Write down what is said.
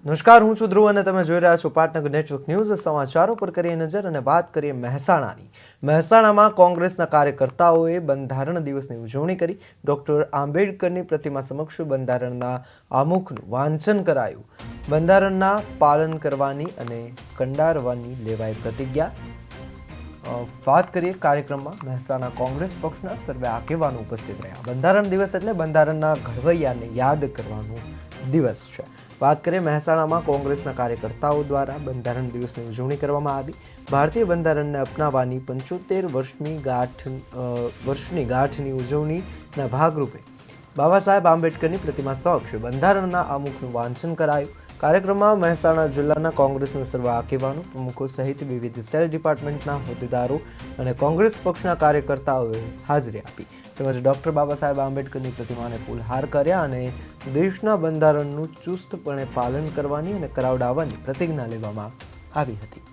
નમસ્કાર, હું છું ધ્રુવ અને તમે જોઈ રહ્યા છો પાટનગર નેટવર્ક ન્યૂઝ. સમાચારો પર કરીએ નજર અને વાત કરીએ મહેસાણાની. મહેસાણામાં કોંગ્રેસના કાર્યકર્તાઓએ બંધારણ દિવસની ઉજવણી કરી. ડૉક્ટર આંબેડકરની પ્રતિમા સમક્ષ બંધારણના આમુખનું વાંચન કરાયું. બંધારણના પાલન કરવાની અને કંડારવાની લેવાઈ પ્રતિજ્ઞા. વાત કરીએ કાર્યક્રમમાં મહેસાણા કોંગ્રેસ પક્ષના સર્વે આગેવાનો ઉપસ્થિત રહ્યા. બંધારણ દિવસ એટલે બંધારણના ઘડવૈયાને યાદ કરવાનો દિવસ છે. વાત કરીએ મહેસાણામાં કોંગ્રેસના કાર્યકર્તાઓ દ્વારા બંધારણ દિવસની ઉજવણી કરવામાં આવી. ભારતીય બંધારણને અપનાવવાની 75 વર્ષની ગાંઠની ઉજવણીના ભાગરૂપે બાબા સાહેબ આંબેડકરની પ્રતિમા સમક્ષ બંધારણના આમુખનું વાંચન કરાયું. કાર્યક્રમમાં મહેસાણા જિલ્લાના કોંગ્રેસના સર્વ આગેવાનો, પ્રમુખો સહિત વિવિધ સેલ ડિપાર્ટમેન્ટના હોદ્દેદારો અને કોંગ્રેસ પક્ષના કાર્યકર્તાઓએ હાજરી આપી. તેમજ ડૉક્ટર બાબા સાહેબ આંબેડકરની પ્રતિમાને ફૂલહાર કર્યા અને દેશના બંધારણનું ચુસ્તપણે પાલન કરવાની અને કરાવડાવવાની પ્રતિજ્ઞા લેવામાં આવી હતી.